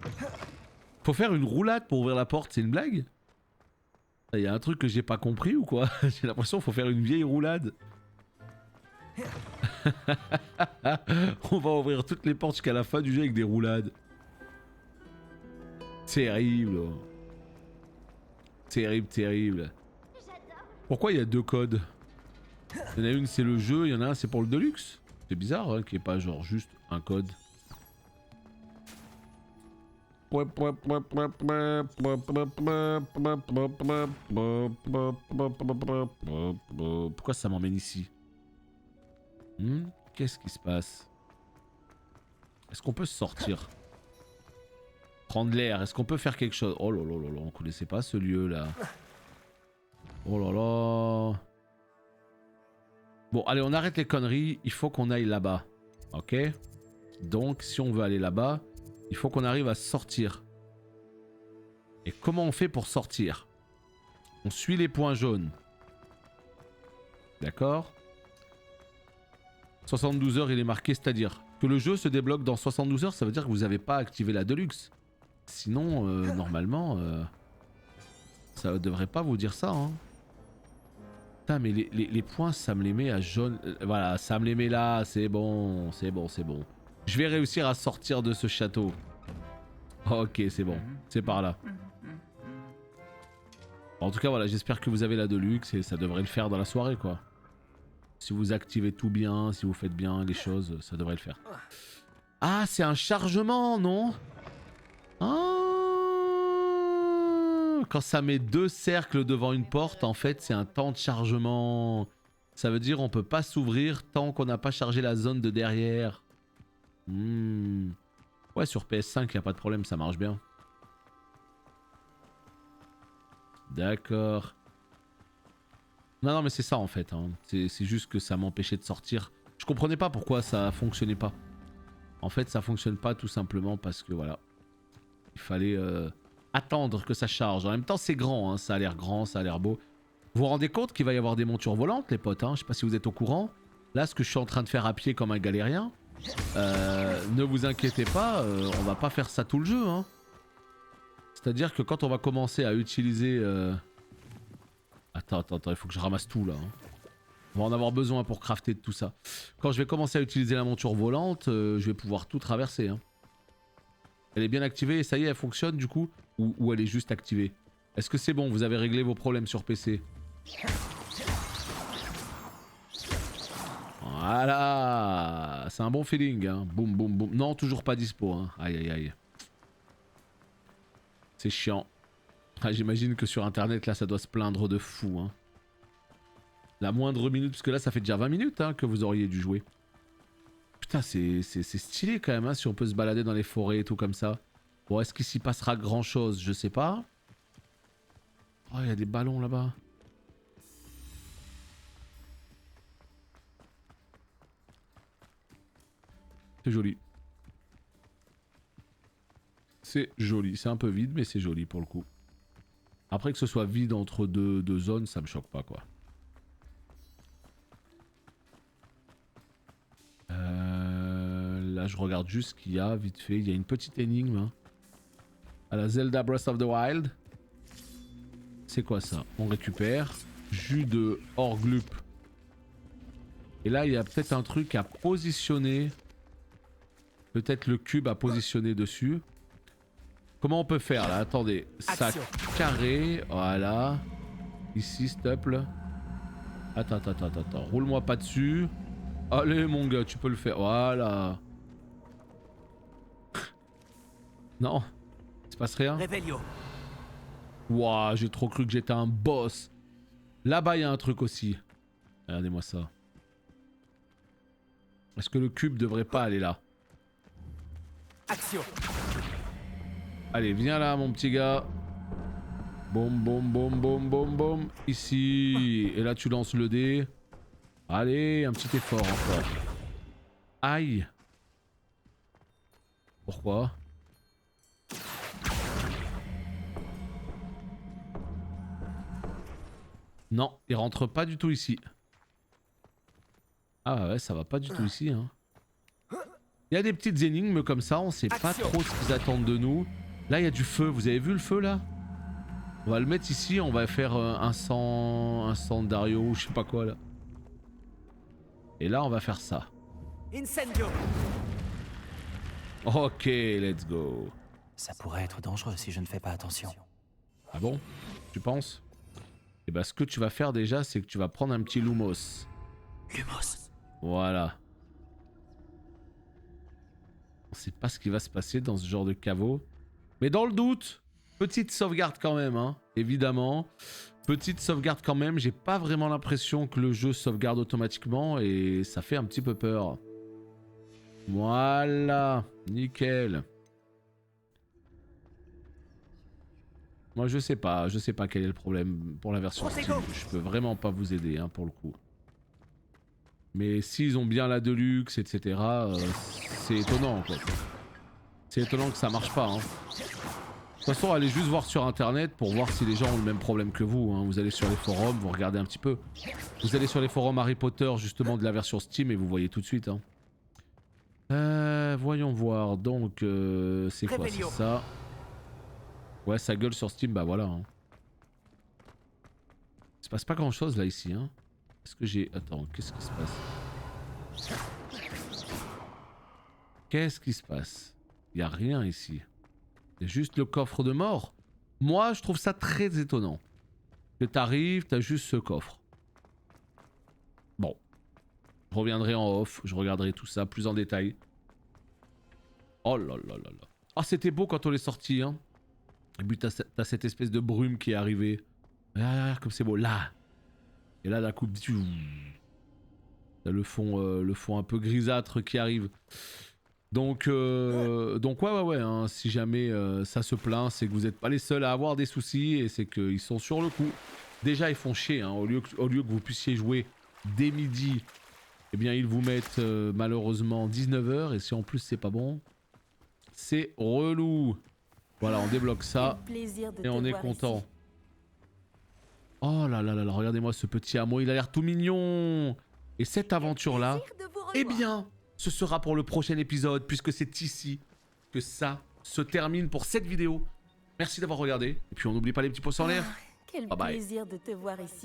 Faut faire une roulade pour ouvrir la porte, c'est une blague? Il y a un truc que j'ai pas compris ou quoi? J'ai l'impression qu'il faut faire une vieille roulade. On va ouvrir toutes les portes jusqu'à la fin du jeu avec des roulades. Terrible. Terrible. Pourquoi il y a 2 codes? Il y en a une c'est le jeu, il y en a un c'est pour le Deluxe. C'est bizarre hein, qu'il n'y ait pas genre juste un code. Pourquoi ça m'emmène ici? Qu'est-ce qui se passe? Est-ce qu'on peut sortir? Prendre l'air, est-ce qu'on peut faire quelque chose? Oh là là là là, on connaissait pas ce lieu là. Oh là là. Bon, allez, on arrête les conneries. Il faut qu'on aille là-bas. Ok? Donc, si on veut aller là-bas, il faut qu'on arrive à sortir. Et comment on fait pour sortir? On suit les points jaunes. D'accord? 72 heures, il est marqué, c'est-à-dire que le jeu se débloque dans 72 heures, ça veut dire que vous n'avez pas activé la Deluxe. Sinon, normalement, ça devrait pas vous dire ça. Hein. Putain, mais les points, ça me les met à jaune. Voilà, ça me les met là, c'est bon, c'est bon. Je vais réussir à sortir de ce château. Ok, c'est bon, c'est par là. En tout cas, voilà, j'espère que vous avez la Deluxe et ça devrait le faire dans la soirée, quoi. Si vous activez tout bien, si vous faites bien les choses, ça devrait le faire. Ah, c'est un chargement, non? Ah, quand ça met 2 cercles devant une porte, en fait, c'est un temps de chargement. Ça veut dire on peut pas s'ouvrir tant qu'on n'a pas chargé la zone de derrière. Ouais, sur PS5, y a pas de problème, ça marche bien. D'accord. Non, mais c'est ça en fait. Hein. C'est juste que ça m'empêchait de sortir. Je comprenais pas pourquoi ça fonctionnait pas. En fait, ça fonctionne pas tout simplement parce que voilà. Il fallait attendre que ça charge. En même temps, c'est grand, hein. Ça a l'air grand, ça a l'air beau. Vous vous rendez compte qu'il va y avoir des montures volantes, les potes, hein. Je sais pas si vous êtes au courant. Là, ce que je suis en train de faire à pied comme un galérien, ne vous inquiétez pas, on va pas faire ça tout le jeu, hein. C'est-à-dire que quand on va commencer à utiliser... Attends, il faut que je ramasse tout là, hein. On va en avoir besoin pour crafter de tout ça. Quand je vais commencer à utiliser la monture volante, je vais pouvoir tout traverser, hein. Elle est bien activée et ça y est, elle fonctionne du coup? Ou elle est juste activée? Est-ce que c'est bon? Vous avez réglé vos problèmes sur PC? Voilà, c'est un bon feeling, hein. Boum, boum, boum. Non, toujours pas dispo, hein. Aïe, aïe, aïe. C'est chiant. Ah, j'imagine que sur internet, là, ça doit se plaindre de fou, hein. La moindre minute, parce que là, ça fait déjà 20 minutes hein, que vous auriez dû jouer. Putain, c'est stylé quand même, hein, si on peut se balader dans les forêts et tout comme ça. Bon, est-ce qu'il s'y passera grand chose? Je sais pas. Oh, il y a des ballons là-bas. C'est joli. C'est joli. C'est un peu vide, mais c'est joli pour le coup. Après que ce soit vide entre deux zones, ça me choque pas, quoi. Là, je regarde juste ce qu'il y a, vite fait. Il y a une petite énigme. Hein. À la Zelda Breath of the Wild. C'est quoi ça? On récupère. Jus de Orglup. Et là, il y a peut-être un truc à positionner. Peut-être le cube à positionner dessus. Comment on peut faire là? Attendez. Sac carré. Voilà. Ici, s'il te plaît. Attends. Roule-moi pas dessus. Allez, mon gars, tu peux le faire. Voilà. Non. Il se passe rien. Ouah, j'ai trop cru que j'étais un boss. Là-bas, il y a un truc aussi. Regardez-moi ça. Est-ce que le cube devrait pas aller là? Action. Allez, viens là, mon petit gars. Boum, boum, boum, boum, boum, boum. Ici. Et là, tu lances le dé. Allez, un petit effort encore. Aïe. Pourquoi? Non, il rentre pas du tout ici. Ah ouais, ça va pas du tout ici, hein. Il y a des petites énigmes comme ça, on sait pas trop ce qu'ils attendent de nous. Là, il y a du feu, vous avez vu le feu là? On va le mettre ici, on va faire un sang Dario, je sais pas quoi là. Et là, on va faire ça. Incendio. Ok, let's go. Ça pourrait être dangereux si je ne fais pas attention. Ah bon? Tu penses? Et bah, ce que tu vas faire déjà, c'est que tu vas prendre un petit Lumos. Lumos. Voilà. On sait pas ce qui va se passer dans ce genre de caveau. Mais dans le doute, petite sauvegarde quand même, hein, évidemment. Petite sauvegarde quand même. J'ai pas vraiment l'impression que le jeu sauvegarde automatiquement et ça fait un petit peu peur. Voilà. Nickel. Moi je sais pas quel est le problème pour la version Steam. Je peux vraiment pas vous aider hein, pour le coup. Mais s'ils ont bien la Deluxe, etc., c'est étonnant quoi. C'est étonnant que ça marche pas. Hein. De toute façon, allez juste voir sur internet pour voir si les gens ont le même problème que vous. Hein. Vous allez sur les forums, vous regardez un petit peu. Vous allez sur les forums Harry Potter justement de la version Steam et vous voyez tout de suite. Hein. Voyons voir. Donc, c'est quoi? C'est ça. Ouais, ça gueule sur Steam, bah voilà. Hein. Il se passe pas grand chose là ici. Hein. Est-ce que j'ai... Attends, qu'est-ce qui se passe? Qu'est-ce qui se passe? Il y a rien ici. Il y a juste le coffre de mort. Moi, je trouve ça très étonnant. Que t'arrives, t'as juste ce coffre. Bon. Je reviendrai en off, je regarderai tout ça plus en détail. Oh là là là là. Ah, c'était beau quand on est sorti, hein. Et puis t'as cette espèce de brume qui est arrivée. Ah, comme c'est beau. Là. Et là, la coupe... T'as le fond un peu grisâtre qui arrive. Donc ouais, hein, si jamais ça se plaint, c'est que vous n'êtes pas les seuls à avoir des soucis et c'est qu'ils sont sur le coup. Déjà, ils font chier, hein, au lieu que vous puissiez jouer dès midi eh bien ils vous mettent malheureusement 19h et si en plus c'est pas bon, c'est relou. Voilà, on débloque ça et on est content. Ici. Oh là là là là, regardez-moi ce petit hameau, il a l'air tout mignon. Et cette aventure-là, eh bien, ce sera pour le prochain épisode puisque c'est ici que ça se termine pour cette vidéo. Merci d'avoir regardé et puis on n'oublie pas les petits pouces en l'air. Quel bye bye. plaisir de te voir ici.